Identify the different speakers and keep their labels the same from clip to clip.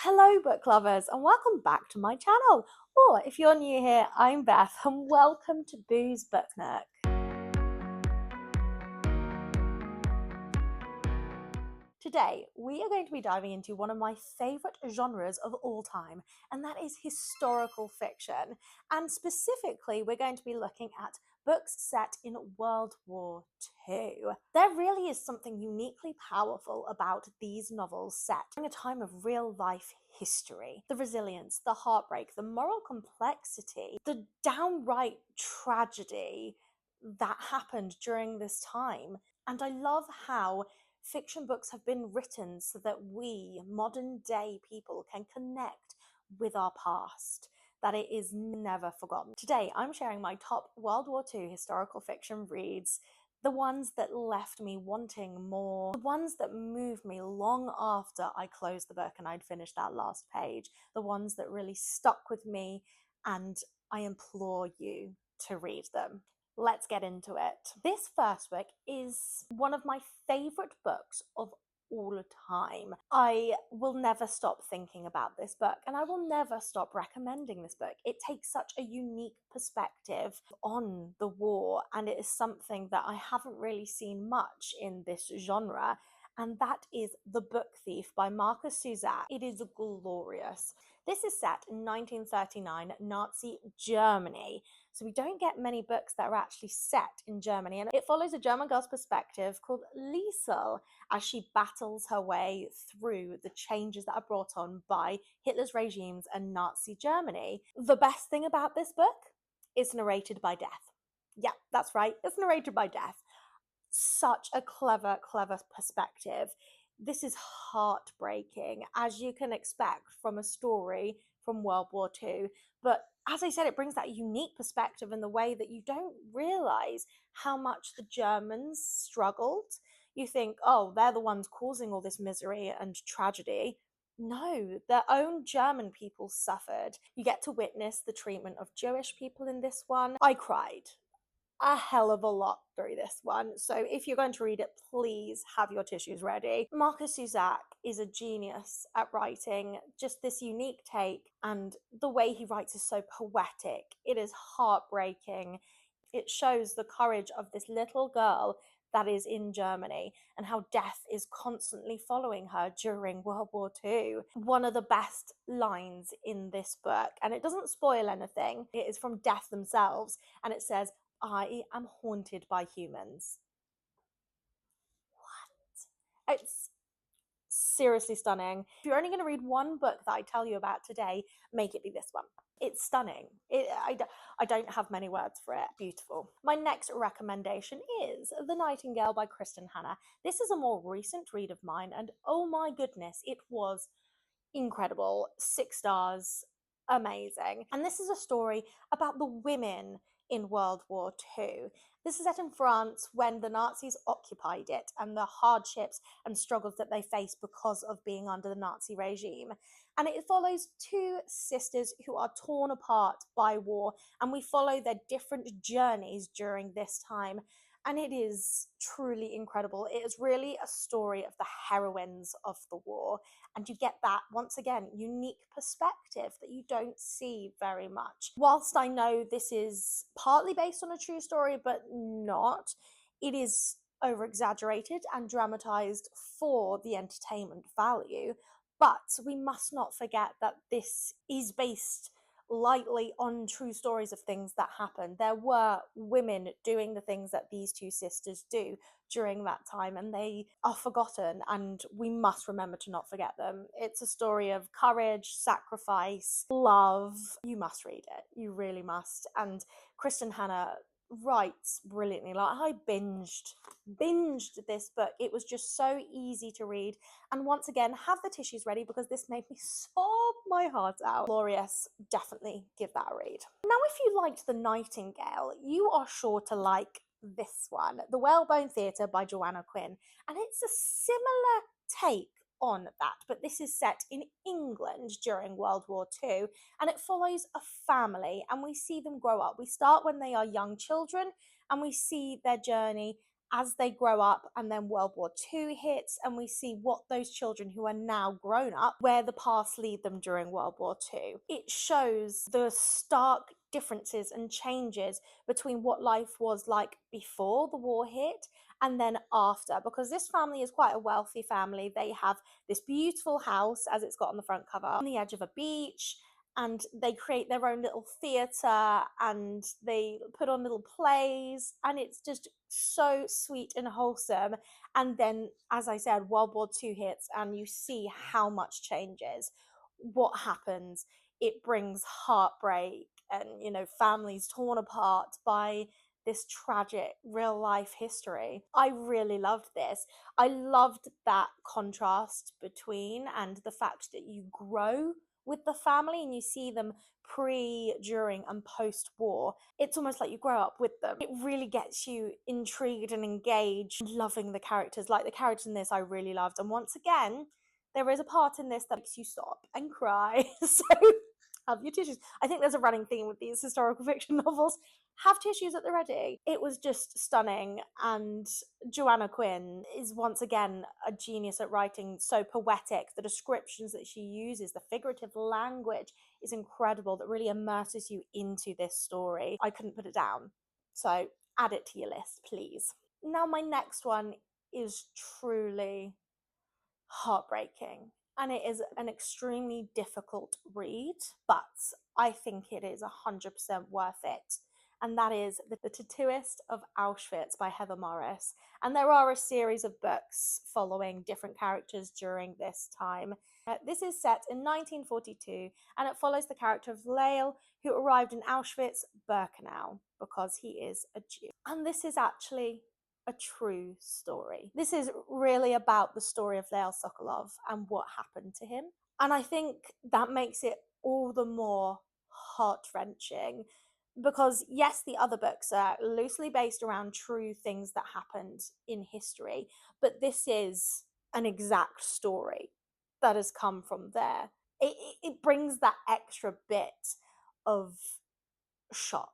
Speaker 1: Hello book lovers and welcome back to my channel. Or if you're new here, I'm Beth and welcome to Boo's Book Nook. Today we are going to be diving into one of my favourite genres of all time, and that is historical fiction. And specifically we're going to be looking at books set in World War II. There really is something uniquely powerful about these novels set during a time of real life history. The resilience, the heartbreak, the moral complexity, the downright tragedy that happened during this time. And I love how fiction books have been written so that we, modern day people, can connect with our past, that it is never forgotten. Today, I'm sharing my top World War II historical fiction reads, the ones that left me wanting more, the ones that moved me long after I closed the book and I'd finished that last page, the ones that really stuck with me, and I implore you to read them. Let's get into it. This first book is one of my favourite books of all time. I will never stop thinking about this book and I will never stop recommending this book. It takes such a unique perspective on the war, and it is something that I haven't really seen much in this genre, and that is The Book Thief by Markus Zusak. It is glorious. This is set in 1939 Nazi Germany. So we don't get many books that are actually set in Germany, and it follows a German girl's perspective called Liesel as she battles her way through the changes that are brought on by Hitler's regimes and Nazi Germany. The best thing about this book is narrated by Death. Yeah, that's right, it's narrated by Death. Such a clever perspective. This is heartbreaking, as you can expect from a story from World War II. But as I said, it brings that unique perspective in the way that you don't realize how much the Germans struggled. You think, oh, they're the ones causing all this misery and tragedy. No, their own German people suffered. You get to witness the treatment of Jewish people in this one. I cried a hell of a lot through this one. So if you're going to read it, please have your tissues ready. Markus Zusak is a genius at writing just this unique take, and the way he writes is so poetic. It is heartbreaking. It shows the courage of this little girl that is in Germany and how death is constantly following her during World War II. One of the best lines in this book, and it doesn't spoil anything, it is from Death themselves, and it says, I am haunted by humans. What? It's seriously stunning. If you're only going to read one book that I tell you about today, make it be this one. It's stunning. I don't have many words for it. Beautiful. My next recommendation is The Nightingale by Kristen Hanna. This is a more recent read of mine, and oh my goodness, it was incredible. 6 stars. Amazing. And this is a story about the women in World War II. This is set in France when the Nazis occupied it and the hardships and struggles that they faced because of being under the Nazi regime. And it follows two sisters who are torn apart by war, and we follow their different journeys during this time. And it is truly incredible. It is really a story of the heroines of the war, and you get that, once again, unique perspective that you don't see very much. Whilst I know this is partly based on a true story, but not, it is over-exaggerated and dramatized for the entertainment value. But we must not forget that this is based lightly on true stories of things that happened. There were women doing the things that these two sisters do during that time, and they are forgotten, and we must remember to not forget them. It's a story of courage, sacrifice, love. You must read it. You really must. And Kristen Hanna writes brilliantly. Like, I binged this book. It was just so easy to read. And once again, have the tissues ready because this made me sob my heart out. Glorious. Definitely give that a read. Now, if you liked The Nightingale, you are sure to like this one, The Whalebone Theatre by Joanna Quinn. And it's a similar take on that, but this is set in England during World War II, and it follows a family, and we see them grow up. We start when they are young children, and we see their journey as they grow up, and then World War II hits, and we see what those children who are now grown up, where the paths lead them during World War II. It shows the stark differences and changes between what life was like before the war hit and then after, because this family is quite a wealthy family. They have this beautiful house, as it's got on the front cover, on the edge of a beach, and they create their own little theatre and they put on little plays, and it's just so sweet and wholesome. And then, as I said, World War II hits and you see how much changes. What happens? It brings heartbreak and, families torn apart by this tragic real life history. I really loved this. I loved that contrast between, and the fact that you grow with the family and you see them pre, during, and post war. It's almost like you grow up with them. It really gets you intrigued and engaged, loving the characters. Like the characters in this, I really loved. And once again, there is a part in this that makes you stop and cry. So have your tissues. I think there's a running theme with these historical fiction novels. Have tissues at the ready. It was just stunning, and Joanna Quinn is once again a genius at writing so poetic. The descriptions that she uses, the figurative language is incredible, that really immerses you into this story. I couldn't put it down. So add it to your list, please. Now, my next one is truly heartbreaking, and it is an extremely difficult read, but I think it is 100% worth it. And that is The Tattooist of Auschwitz by Heather Morris. And there are a series of books following different characters during this time. This is set in 1942, and it follows the character of Lael, who arrived in Auschwitz-Birkenau because he is a Jew. And this is actually a true story. This is really about the story of Lael Sokolov and what happened to him. And I think that makes it all the more heart-wrenching, because yes, the other books are loosely based around true things that happened in history, but this is an exact story that has come from there. It brings that extra bit of shock.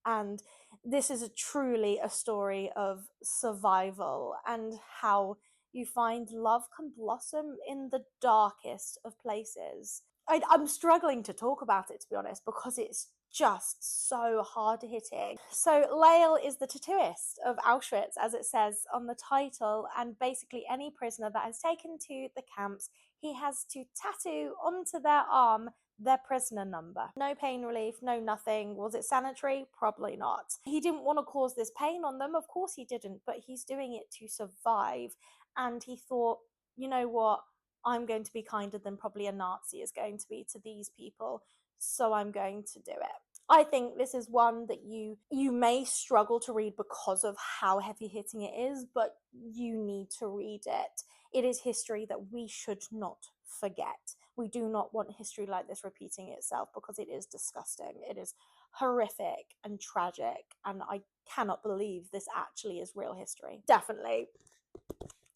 Speaker 1: And this is truly a story of survival and how you find love can blossom in the darkest of places. I'm struggling to talk about it, to be honest, because it's just so hard hitting. So, Lael is the tattooist of Auschwitz, as it says on the title, and basically any prisoner that is taken to the camps, he has to tattoo onto their arm their prisoner number. No pain relief, no nothing. Was it sanitary? Probably not. He didn't want to cause this pain on them, of course he didn't, but he's doing it to survive. And he thought, you know what? I'm going to be kinder than probably a Nazi is going to be to these people, so I'm going to do it. I think this is one that you may struggle to read because of how heavy hitting it is, but you need to read it. It is history that we should not forget. We do not want history like this repeating itself, because it is disgusting. It is horrific and tragic, and I cannot believe this actually is real history. Definitely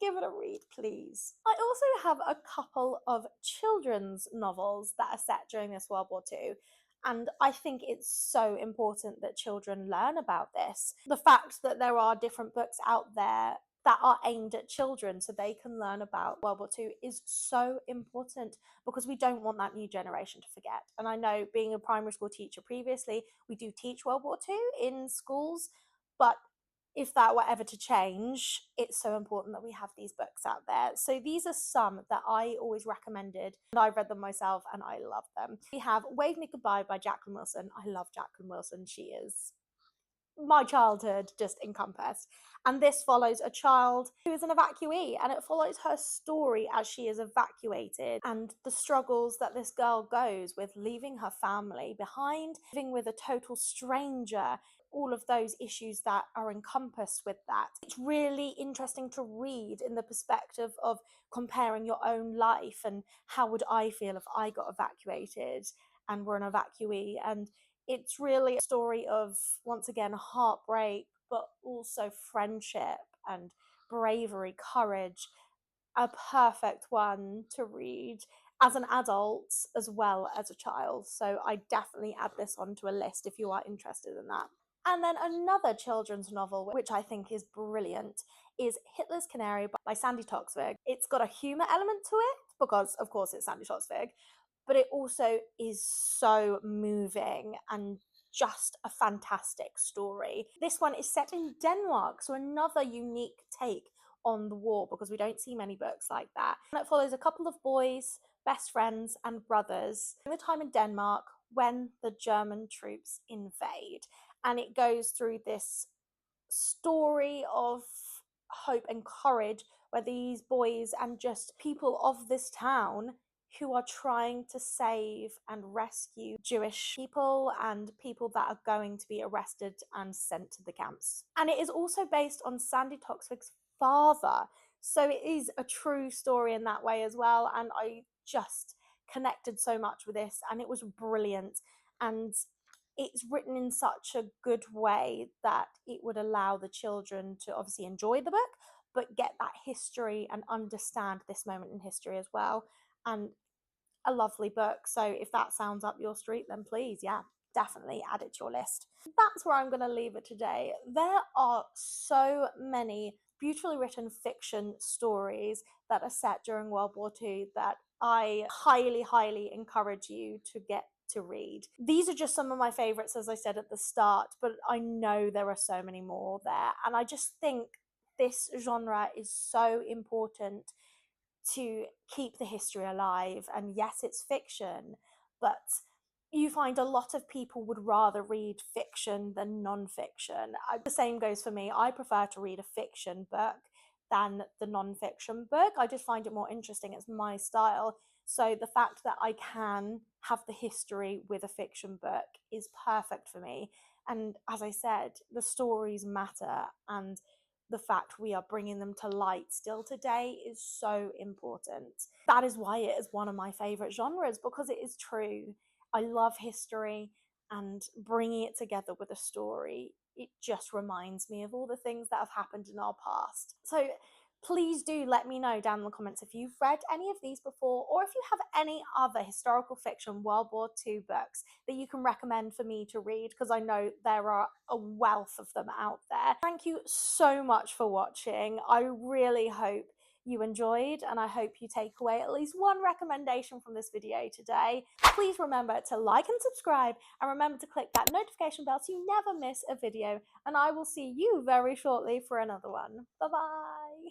Speaker 1: give it a read, please. I also have a couple of children's novels that are set during this World War II. And I think it's so important that children learn about this. The fact that there are different books out there that are aimed at children so they can learn about World War II is so important, because we don't want that new generation to forget. And I know, being a primary school teacher previously, we do teach World War II in schools, but if that were ever to change, it's so important that we have these books out there. So these are some that I always recommended, and I've read them myself and I love them. We have Wave Me Goodbye by Jacqueline Wilson. I love Jacqueline Wilson. She is my childhood just encompassed. And this follows a child who is an evacuee, and it follows her story as she is evacuated and the struggles that this girl goes with, leaving her family behind, living with a total stranger, all of those issues that are encompassed with that. It's really interesting to read in the perspective of comparing your own life and how would I feel if I got evacuated and were an evacuee. And it's really a story of, once again, heartbreak, but also friendship and bravery, courage. A perfect one to read as an adult as well as a child. So I definitely add this onto a list if you are interested in that. And then another children's novel, which I think is brilliant, is Hitler's Canary by Sandy Toksvig. It's got a humour element to it, because of course it's Sandy Toksvig, but it also is so moving and just a fantastic story. This one is set in Denmark, so another unique take on the war, because we don't see many books like that. And it follows a couple of boys, best friends, and brothers in the time in Denmark when the German troops invade. And it goes through this story of hope and courage where these boys and just people of this town who are trying to save and rescue Jewish people and people that are going to be arrested and sent to the camps. And it is also based on Sandy Toksvig's father. So it is a true story in that way as well. And I just connected so much with this, and it was brilliant. And it's written in such a good way that it would allow the children to obviously enjoy the book, but get that history and understand this moment in history as well. And a lovely book. So if that sounds up your street, then please, yeah, definitely add it to your list. That's where I'm going to leave it today. There are so many beautifully written fiction stories that are set during World War II that I highly, highly encourage you to get to read. These are just some of my favorites, as I said at the start, but I know there are so many more there. And I just think this genre is so important to keep the history alive. And yes, it's fiction, but you find a lot of people would rather read fiction than non-fiction. The same goes for me. I prefer to read a fiction book than the non-fiction book. I just find it more interesting. It's my style. So the fact that I can have the history with a fiction book is perfect for me. And as I said, the stories matter, and the fact we are bringing them to light still today is so important. That is why it is one of my favourite genres, because it is true. I love history, and bringing it together with a story, it just reminds me of all the things that have happened in our past. So please do let me know down in the comments if you've read any of these before, or if you have any other historical fiction World War II books that you can recommend for me to read, because I know there are a wealth of them out there. Thank you so much for watching. I really hope you enjoyed, and I hope you take away at least one recommendation from this video today. Please remember to like and subscribe, and remember to click that notification bell so you never miss a video, and I will see you very shortly for another one. Bye bye.